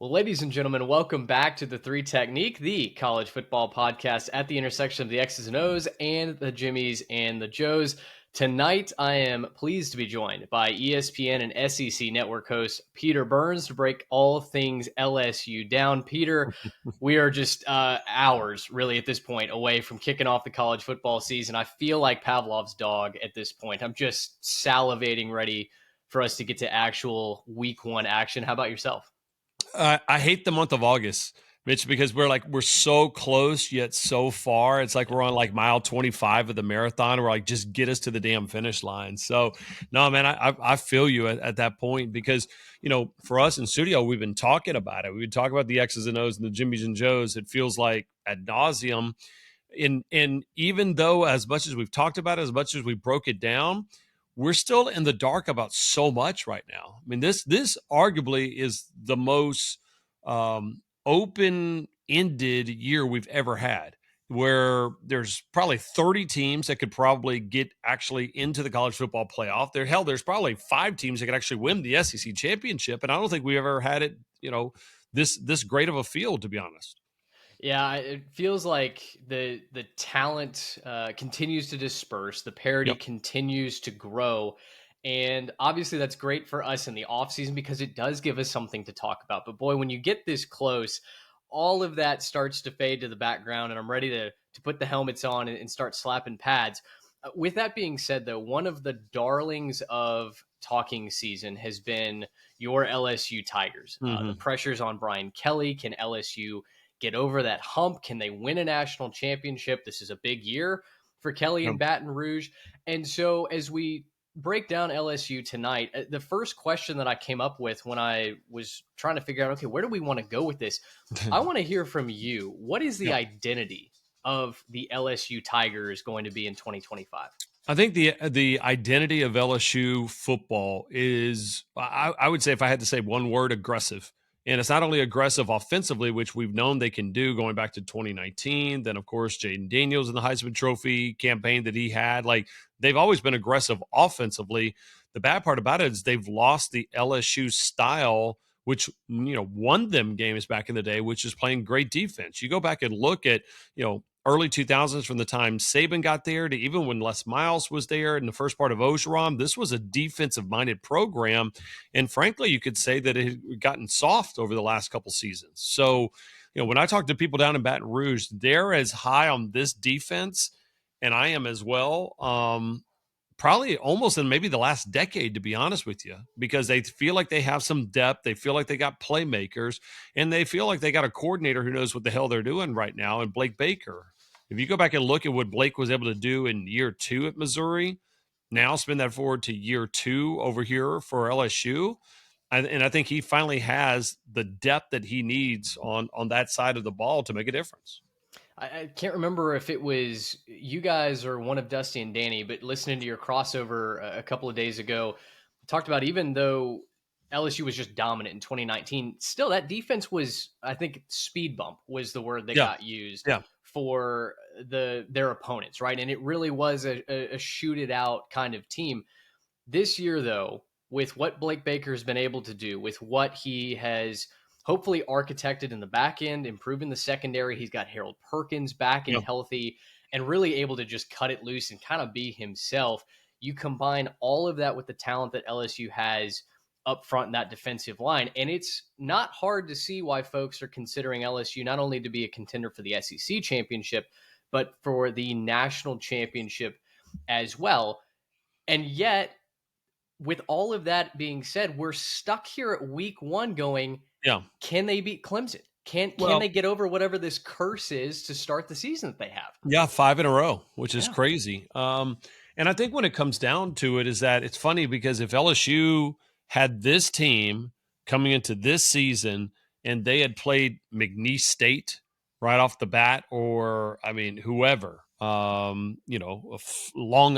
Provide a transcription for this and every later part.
Well, ladies and gentlemen, welcome back to the Three Technique, the college football podcast at the intersection of the X's and O's and the Jimmies and the Joes. Tonight, I am pleased to be joined by ESPN and SEC network host Peter Burns to break all things LSU down. Peter, we are just hours, really, at this point, away from kicking off the college football season. I feel like Pavlov's dog at this point. I'm just salivating, ready for us to get to actual week one action. How about yourself? I hate the month of August, Mitch, because we're so close yet so far. It's like we're on like mile 25 of the marathon. We're like, just get us to the damn finish line. So, no, man, I feel you at that point because for us in studio, we've been talking about it. We've been talking about the X's and O's and the Jimmies and Joes. It feels like ad nauseum. And even though as much as we've talked about it, as much as we broke it down, we're still in the dark about so much right now. I mean, this arguably is the most open-ended year we've ever had, where there's probably 30 teams that could probably get actually into the college football playoff. There's probably 5 teams that could actually win the SEC championship, and I don't think we've ever had it, this great of a field, to be honest. Yeah, it feels like the talent continues to disperse, the parity Yep. continues to grow, and obviously that's great for us in the offseason because it does give us something to talk about. But boy, when you get this close, all of that starts to fade to the background, and I'm ready to put the helmets on and start slapping pads. With that being said, though, one of the darlings of talking season has been your LSU Tigers. The Mm-hmm. pressures on Brian Kelly. Can LSU get over that hump? Can they win a national championship? This is a big year for Kelly Yep. and Baton Rouge. And so as we break down LSU tonight, the first question that I came up with when I was trying to figure out, okay, where do we want to go with this? I want to hear from you. What is the Yep. identity of the LSU Tigers going to be in 2025? I think the identity of LSU football is, I would say, if I had to say one word, aggressive. And it's not only aggressive offensively, which we've known they can do going back to 2019. Then, of course, Jaden Daniels in the Heisman Trophy campaign that he had. Like, they've always been aggressive offensively. The bad part about it is they've lost the LSU style, which won them games back in the day, which is playing great defense. You go back and look at early 2000s, from the time Saban got there to even when Les Miles was there in the first part of Ogeron, this was a defensive-minded program. And frankly, you could say that it had gotten soft over the last couple seasons. So, when I talk to people down in Baton Rouge, they're as high on this defense, and I am as well. Probably almost in maybe the last decade, to be honest with you, because they feel like they have some depth. They feel like they got playmakers, and they feel like they got a coordinator who knows what the hell they're doing right now, and Blake Baker. If you go back and look at what Blake was able to do in year 2 at Missouri, now spin that forward to year 2 over here for LSU, and I think he finally has the depth that he needs on that side of the ball to make a difference. I can't remember if it was you guys or one of Dusty and Danny, but listening to your crossover a couple of days ago, talked about even though LSU was just dominant in 2019, still that defense was, I think, speed bump was the word that Yeah, got used yeah. for their opponents, right? And it really was a shoot it out kind of team. This year, though, with what Blake Baker has been able to do, with what he has hopefully architected in the back end, improving the secondary, he's got Harold Perkins back and Yeah. healthy and really able to just cut it loose and kind of be himself. You combine all of that with the talent that LSU has up front in that defensive line, and it's not hard to see why folks are considering LSU not only to be a contender for the SEC championship, but for the national championship as well. And yet, with all of that being said, we're stuck here at week one going, Yeah. can they beat Clemson? Can Well, they get over whatever this curse is to start the season that they have? yeah, 5 in a row, which is Yeah. crazy. And I think when it comes down to it is that it's funny because if LSU had this team coming into this season and they had played McNeese State right off the bat, or I mean, whoever, Long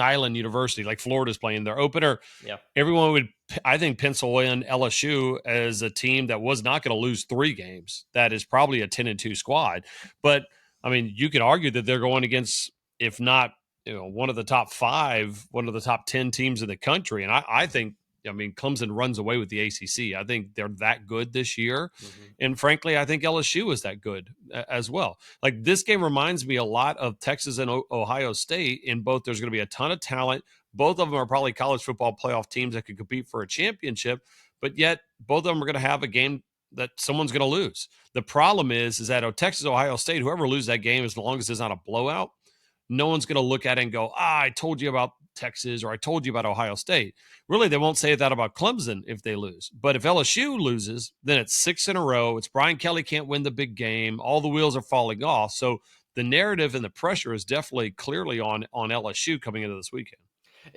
Island University, like Florida's playing their opener, Yeah. everyone would, I think, pencil in LSU as a team that was not going to lose 3 games. That is probably a 10-2 squad. But I mean, you could argue that they're going against, if not, one of the top 5, one of the top 10 teams in the country. And I think I mean, Clemson runs away with the ACC. I think they're that good this year. Mm-hmm. And frankly, I think LSU is that good as well. Like this game reminds me a lot of Texas and Ohio State in both. There's going to be a ton of talent. Both of them are probably college football playoff teams that could compete for a championship, but yet both of them are going to have a game that someone's going to lose. The problem is that Texas, Ohio State, whoever loses that game, as long as it's not a blowout, no one's going to look at it and go, I told you about Texas or I told you about Ohio State. Really, they won't say that about Clemson if they lose. But if LSU loses, then it's 6 in a row. It's Brian Kelly can't win the big game. All the wheels are falling off. So the narrative and the pressure is definitely clearly on LSU coming into this weekend.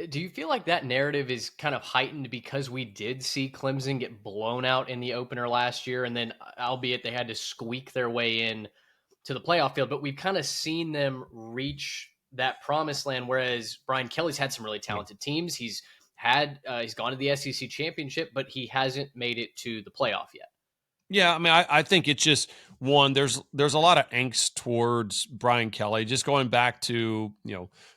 Do you feel like that narrative is kind of heightened because we did see Clemson get blown out in the opener last year, and then albeit they had to squeak their way in to the playoff field, but we've kind of seen them reach that promised land. Whereas Brian Kelly's had some really talented teams. He's gone to the SEC championship, but he hasn't made it to the playoff yet. Yeah, I mean, I think it's just one. There's a lot of angst towards Brian Kelly, just going back to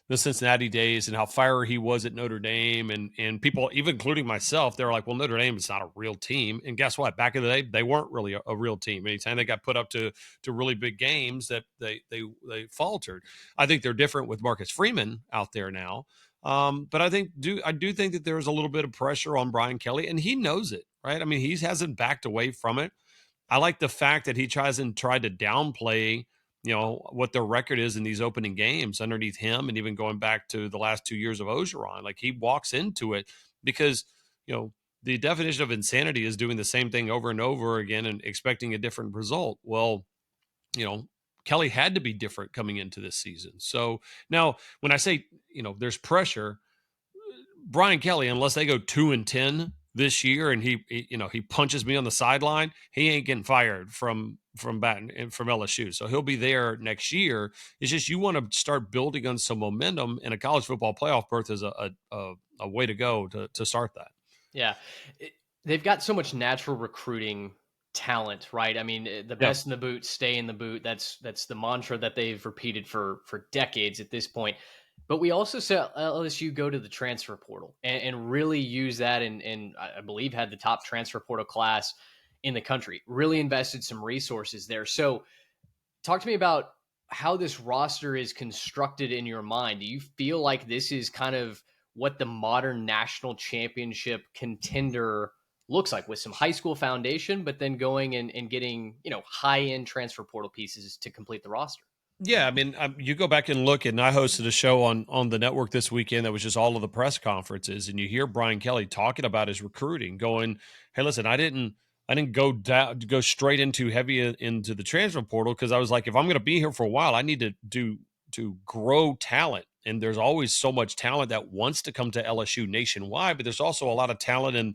the Cincinnati days and how fiery he was at Notre Dame, and people, even including myself, they're like, well, Notre Dame is not a real team, and guess what? Back in the day, they weren't really a real team. Anytime they got put up to really big games, that they faltered. I think they're different with Marcus Freeman out there now. But I do think that there's a little bit of pressure on Brian Kelly, and he knows it, right? I mean, he hasn't backed away from it. I like the fact that he tried to downplay, what their record is in these opening games underneath him, and even going back to the last 2 years of Ogeron. Like he walks into it because, the definition of insanity is doing the same thing over and over again and expecting a different result. Well, Kelly had to be different coming into this season. So now when I say, there's pressure, Brian Kelly, unless they go 2-10 this year and he punches me on the sideline, he ain't getting fired from Baton and from LSU. So he'll be there next year. It's just you want to start building on some momentum, and a college football playoff berth is a way to go to start that. Yeah. They've got so much natural recruiting talent, right? I mean, the best in the boot stay in the boot. That's the mantra that they've repeated for decades at this point. But we also saw LSU go to the transfer portal and really use that, and I believe had the top transfer portal class in the country. Really invested some resources there. So talk to me about how this roster is constructed in your mind. Do you feel like this is kind of what the modern national championship contender looks like, with some high school foundation, but then going and getting, high-end transfer portal pieces to complete the roster? Yeah, I mean, you go back and look, and I hosted a show on the network this weekend that was just all of the press conferences, and you hear Brian Kelly talking about his recruiting, going, "Hey, listen, I didn't go straight into heavy into the transfer portal because I was like, if I'm going to be here for a while, I need to grow talent, and there's always so much talent that wants to come to LSU nationwide, but there's also a lot of talent in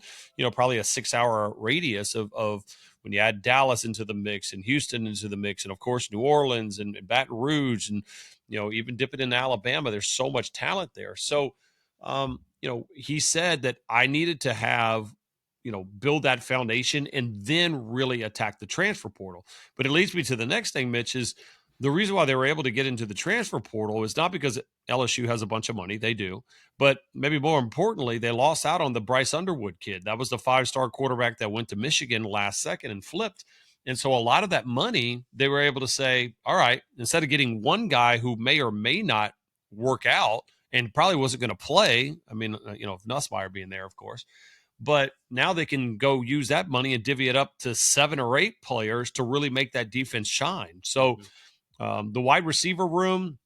probably a 6-hour radius of when you add Dallas into the mix and Houston into the mix, and of course New Orleans and Baton Rouge, and even dipping into Alabama, there's so much talent there. So he said that I needed to have build that foundation and then really attack the transfer portal. But it leads me to the next thing, Mitch, is the reason why they were able to get into the transfer portal is not because LSU has a bunch of money. They do. But maybe more importantly, they lost out on the Bryce Underwood kid. That was the 5-star quarterback that went to Michigan last second and flipped. And so a lot of that money, they were able to say, all right, instead of getting one guy who may or may not work out and probably wasn't going to play, I mean, if Nussmeier being there, of course, but now they can go use that money and divvy it up to 7 or 8 players to really make that defense shine. So the wide receiver room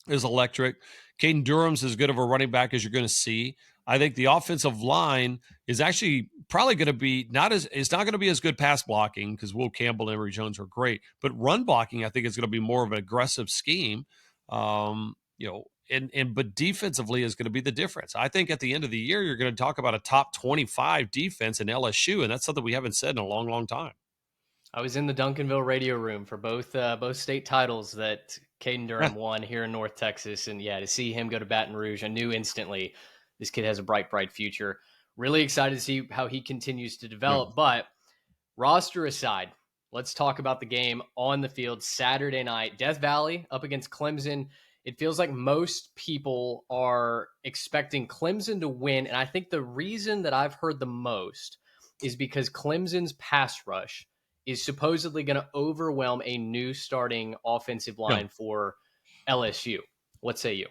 is electric. Caden Durham's as good of a running back as you're going to see. I think the offensive line is actually probably going to be it's not going to be as good pass blocking because Will Campbell and Emory Jones are great, but run blocking I think is going to be more of an aggressive scheme. But defensively is going to be the difference. I think at the end of the year you're going to talk about a top 25 defense in LSU, and that's something we haven't said in a long, long time. I was in the Duncanville radio room for both state titles that Caden Durham won here in North Texas. And to see him go to Baton Rouge, I knew instantly this kid has a bright, bright future. Really excited to see how he continues to develop. Yeah. But roster aside, let's talk about the game on the field Saturday night. Death Valley up against Clemson it feels like most people are expecting Clemson to win. And I think the reason that I've heard the most is because Clemson's pass rush is supposedly going to overwhelm a new starting offensive Yeah. line for LSU. What say you?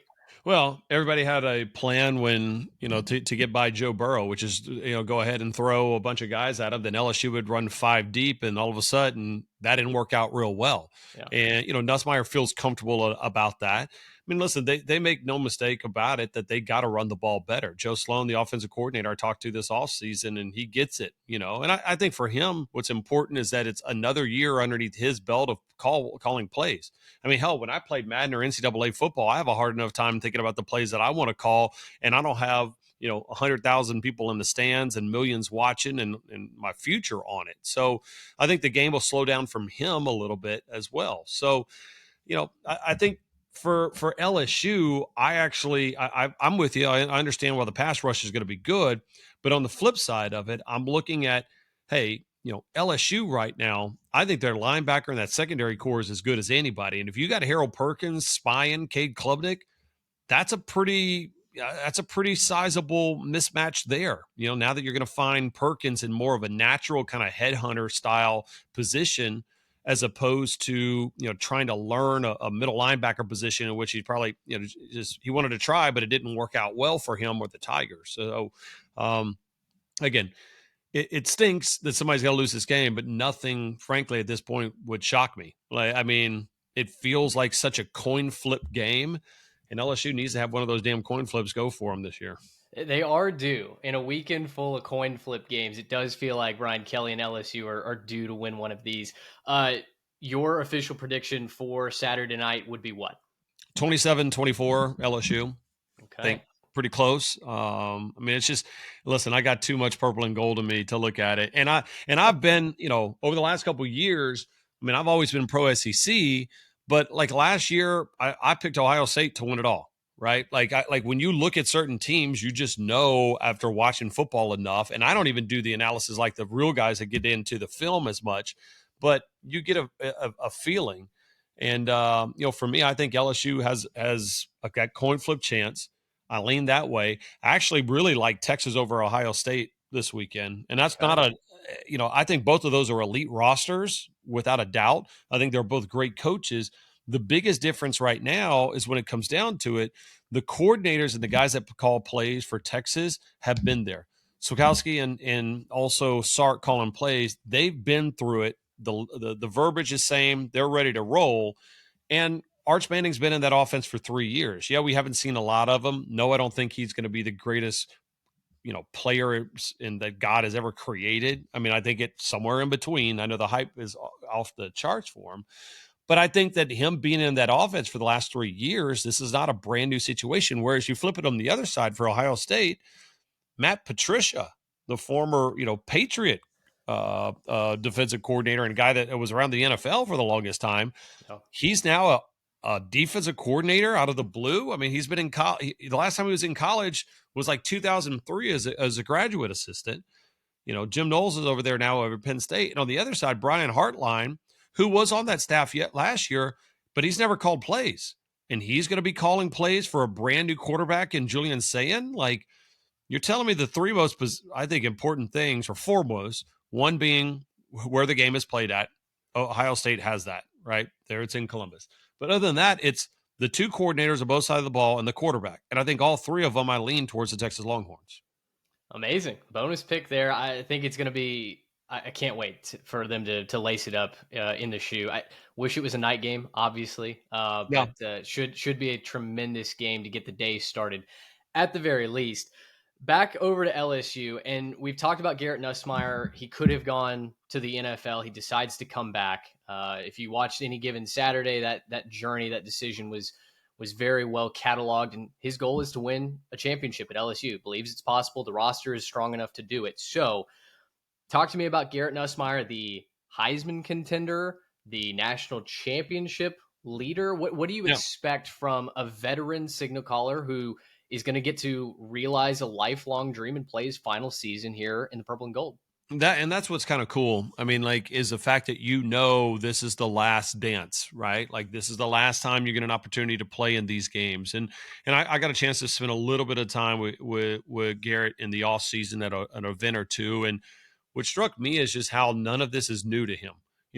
Well, everybody had a plan when, to get by Joe Burrow, which is, go ahead and throw a bunch of guys at him. Then LSU would run five deep, and all of a sudden that didn't work out real well. Yeah. And, Nussmeier feels comfortable about that. I mean, listen, they make no mistake about it that they got to run the ball better. Joe Sloan, the offensive coordinator, I talked to this offseason, and he gets it, And I think for him, what's important is that it's another year underneath his belt of calling plays. I mean, hell, when I played Madden or NCAA football, I have a hard enough time thinking about the plays that I want to call, and I don't have 100,000 people in the stands and millions watching and my future on it. So I think the game will slow down from him a little bit as well. So, I think for LSU, I'm with you. I understand why the pass rush is going to be good, but on the flip side of it, I'm looking at, hey, LSU right now, I think their linebacker and that secondary core is as good as anybody. And if you got Harold Perkins, Spyan, Cade Klubnik, that's a pretty sizable mismatch there. Now that you're going to find Perkins in more of a natural kind of headhunter style position, as opposed to trying to learn a middle linebacker position in which he probably he wanted to try, but it didn't work out well for him with the Tigers. So again, it stinks that somebody's got to lose this game, but nothing, frankly, at this point would shock me. I mean, it feels like such a coin flip game, and LSU needs to have one of those damn coin flips go for them this year. They are due in a weekend full of coin flip games. It does feel like Brian Kelly and LSU are due to win one of these. Your official prediction for Saturday night would be what? 27-24 LSU. I think Okay. pretty close. I mean, it's just, listen, I got too much purple and gold in me to look at it. And I've been, over the last couple of years, I mean, I've always been pro SEC, but like last year, I picked Ohio State to win it all. Right. Like when you look at certain teams, you just know after watching football enough. And I don't even do the analysis like the real guys that get into the film as much, but you get a feeling. And, for me, I think LSU has a coin flip chance. I lean that way. I actually really like Texas over Ohio State this weekend. And that's Okay. not I think both of those are elite rosters without a doubt. I think they're both great coaches. The biggest difference right now is when it comes down to it, the coordinators and the guys that call plays for Texas have been there. Swikowski and also Sark calling plays, they've been through it. The verbiage is same. They're ready to roll. And Arch Manning's been in that offense for 3 years. Yeah, we haven't seen a lot of him. No, I don't think he's going to be the greatest, player in that God has ever created. I mean, I think it's somewhere in between. I know the hype is off the charts for him. But I think that him being in that offense for the last 3 years, this is not a brand new situation. Whereas you flip it on the other side for Ohio State, Matt Patricia, the former, Patriot defensive coordinator and guy that was around the NFL for the longest time, Yeah. he's now a defensive coordinator out of the blue. I mean, he's been in college. The last time he was in college was like 2003 as a graduate assistant. Jim Knowles is over there now over Penn State. And on the other side, Brian Hartline, who was on that staff yet last year, but he's never called plays. And he's going to be calling plays for a brand new quarterback in Julian Sayin. Like, you're telling me the three most, I think, important things, or foremost, one being where the game is played at. Ohio State has that, right? There it's in Columbus. But other than that, it's the two coordinators on both sides of the ball and the quarterback. And I think all three of them, I lean towards the Texas Longhorns. Amazing. Bonus pick there. I think it's going to be, I can't wait for them to lace it up in the shoe. I wish it was a night game, obviously, Yeah. but should be a tremendous game to get the day started at the very least. Back over to LSU, and we've talked about Garrett Nussmeier. He could have gone to the NFL. He decides to come back. If you watched any given Saturday, that journey, that decision was very well cataloged, and his goal is to win a championship at LSU. Believes it's possible. The roster is strong enough to do it. So, talk to me about Garrett Nussmeier, the Heisman contender, the national championship leader. What do you Yeah. expect from a veteran signal caller who is going to get to realize a lifelong dream and play his final season here in the purple and gold? That's what's kind of cool. I mean, like, is the fact that this is the last dance, right? Like, this is the last time you get an opportunity to play in these games. And I got a chance to spend a little bit of time with Garrett in the off season at an event or two. And what struck me is just how none of this is new to him.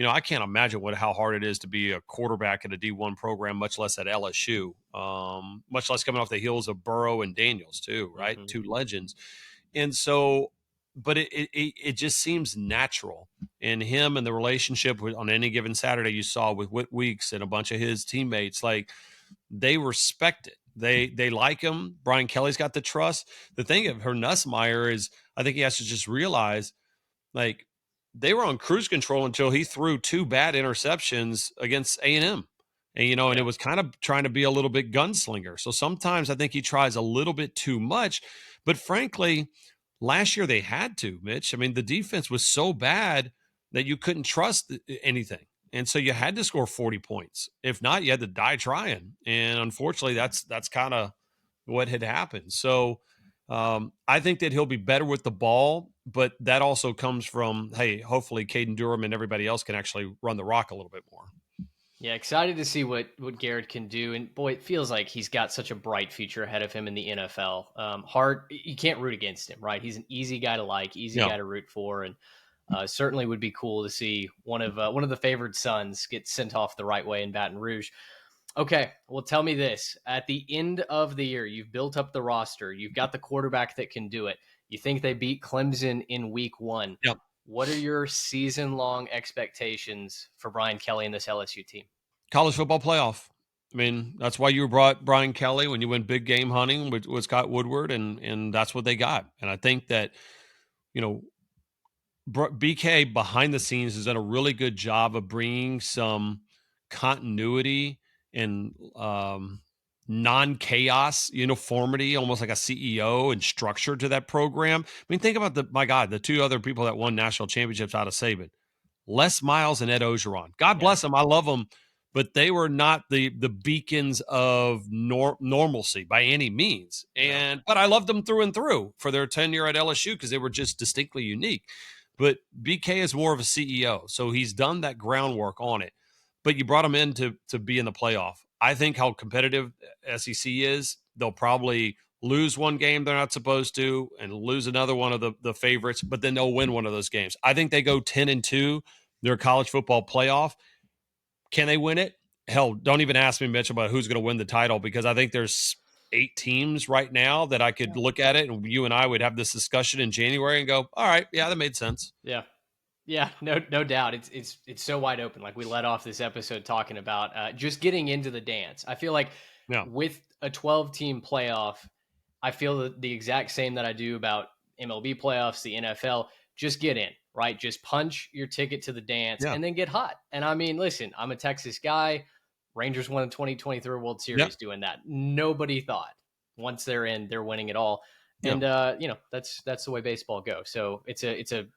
I can't imagine how hard it is to be a quarterback at a D1 program, much less at LSU, much less coming off the heels of Burrow and Daniels too, right? Hmm. Two legends. And so, but it just seems natural in him and the relationship on any given Saturday you saw with Whit Weeks and a bunch of his teammates. Like, they respect it. They like him. Brian Kelly's got the trust. The thing of her Nussmeier is, I think he has to just realize, like, they were on cruise control until he threw two bad interceptions against A&M. And it Yeah. was kind of trying to be a little bit gunslinger. So sometimes I think he tries a little bit too much. But frankly, last year they had to, Mitch. I mean, the defense was so bad that you couldn't trust anything. And so you had to score 40 points. If not, you had to die trying. And unfortunately, that's kind of what had happened. So I think that he'll be better with the ball, but that also comes from, hey, hopefully Caden Durham and everybody else can actually run the rock a little bit more. Yeah, excited to see what Garrett can do, and boy, it feels like he's got such a bright future ahead of him in the NFL. Hard, you can't root against him, right? He's an easy guy to like, easy Yeah. guy to root for, and certainly would be cool to see one of the favored sons get sent off the right way in Baton Rouge. Okay, well, tell me this: at the end of the year, you've built up the roster, you've got the quarterback that can do it. You think they beat Clemson in Week 1? Yeah. What are your season-long expectations for Brian Kelly and this LSU team? College football playoff. I mean, that's why you brought Brian Kelly when you went big game hunting with Scott Woodward, and that's what they got. And I think that, you know, BK behind the scenes has done a really good job of bringing some continuity and non-chaos uniformity, almost like a CEO and structure to that program. I mean, think about the two other people that won national championships out of Saban. Les Miles and Ed Ogeron. God Yeah, bless them. I love them, but they were not the beacons of normalcy by any means. no. But I loved them through and through for their tenure at LSU because they were just distinctly unique. But BK is more of a CEO, so he's done that groundwork on it. But you brought him in to be in the playoff. I think how competitive SEC is, they'll probably lose one game they're not supposed to and lose another one of the favorites, but then they'll win one of those games. I think they go 10-2, their college football playoff. Can they win it? Hell, don't even ask me, Mitch, about who's going to win the title because I think there's 8 teams right now that I could look at it and you and I would have this discussion in January and go, all right, yeah, that made sense. Yeah. Yeah, no doubt. It's so wide open. Like we led off this episode talking about just getting into the dance. I feel like Yeah. with a 12-team playoff, I feel the exact same that I do about MLB playoffs, the NFL. Just get in, right? Just punch your ticket to the dance Yeah. and then get hot. And I mean, listen, I'm a Texas guy. Rangers won the 2023 World Yeah. Series doing that. Nobody thought once they're in, they're winning it all. Yeah. And that's the way baseball goes. So it's a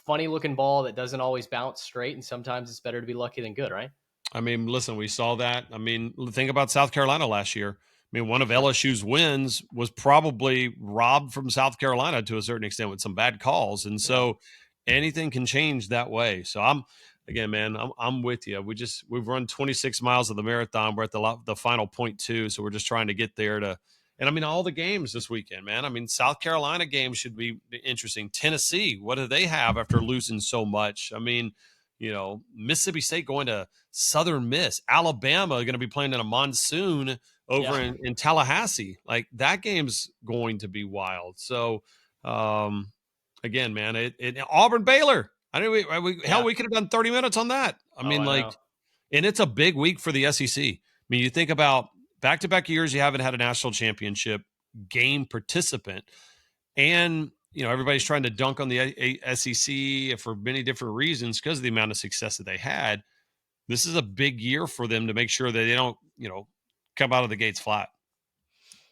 funny looking ball that doesn't always bounce straight, and sometimes it's better to be lucky than good, right? I mean, listen, we saw that. I mean, think about South Carolina last year. I mean, one of Sure. LSU's wins was probably robbed from South Carolina to a certain extent with some bad calls. And Yeah. so anything can change that way. So again, man, I'm with you. We've run 26 miles of the marathon. We're at the final point two. So we're just trying to get there and I mean, all the games this weekend, man. I mean, South Carolina games should be interesting. Tennessee, what do they have after losing so much? I mean, Mississippi State going to Southern Miss, Alabama going to be playing in a monsoon Yeah. over in Tallahassee. Like, that game's going to be wild. So, again, man, Auburn Baylor. I mean, hell, Yeah. we could have done 30 minutes on that. I Oh, mean, I like, know. and it's a big week for the SEC. I mean, you think about back to back years, you haven't had a national championship game participant. And, everybody's trying to dunk on the SEC for many different reasons because of the amount of success that they had. This is a big year for them to make sure that they don't, come out of the gates flat.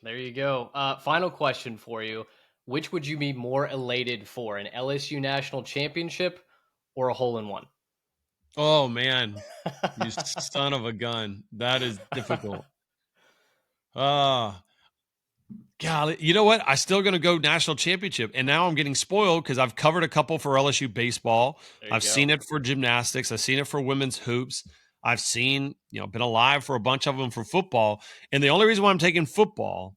There you go. Final question for you. Which would you be more elated for, an LSU national championship or a hole in one? Oh, man, you son of a gun. That is difficult. Ah, Golly, you know what? I'm still going to go national championship. And now I'm getting spoiled because I've covered a couple for LSU baseball. There you I've go. seen it for gymnastics. I've seen it for women's hoops. I've seen, been alive for a bunch of them for football. And the only reason why I'm taking football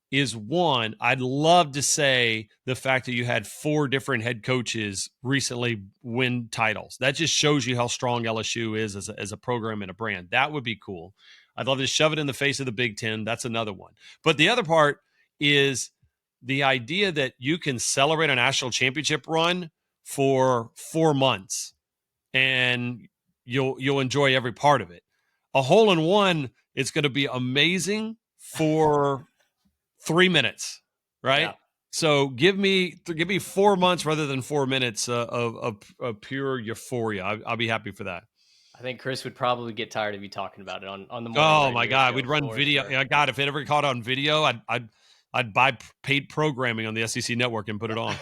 is one, I'd love to say the fact that you had 4 different head coaches recently win titles. That just shows you how strong LSU is as a program and a brand. That would be cool. I'd love to shove it in the face of the Big Ten. That's another one. But the other part is the idea that you can celebrate a national championship run for 4 months and you'll enjoy every part of it. A hole in one, it's going to be amazing for 3 minutes, right? Yeah. So give me 4 months rather than 4 minutes of pure euphoria. I'll be happy for that. I think Chris would probably get tired of you talking about it on the morning Oh my radio God, show we'd run for video. sure. Yeah, God, if it ever caught on video, I'd buy paid programming on the SEC network and put it on.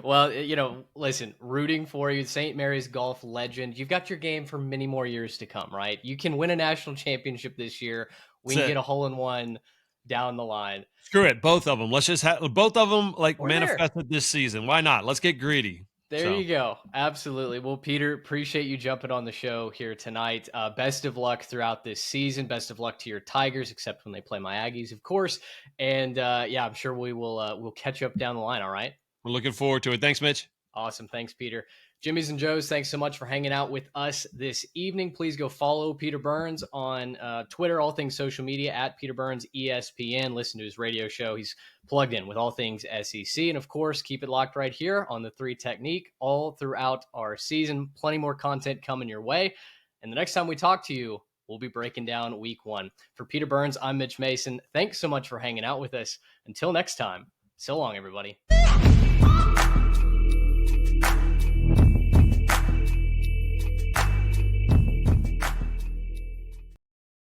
Well, listen, rooting for you, St. Mary's golf legend. You've got your game for many more years to come, right? You can win a national championship this year. We That's can it. get a hole in one down the line. Screw it, both of them. Let's just have both of them like We're there. manifested this season. Why not? Let's get greedy. There So you go. Absolutely. Well, Peter, appreciate you jumping on the show here tonight. Best of luck throughout this season. Best of luck to your Tigers, except when they play my Aggies, of course. And yeah, I'm sure we'll catch up down the line. All right. we're looking forward to it. Thanks, Mitch. Awesome. Thanks, Peter. Jimmy's and Joe's, thanks so much for hanging out with us this evening. Please go follow Peter Burns on Twitter, all things social media, at Peter Burns ESPN. Listen to his radio show. He's plugged in with all things SEC. And of course, keep it locked right here on the 3 Technique all throughout our season. Plenty more content coming your way. And the next time we talk to you, we'll be breaking down week 1. For Peter Burns, I'm Mitch Mason. Thanks so much for hanging out with us. Until next time, so long, everybody.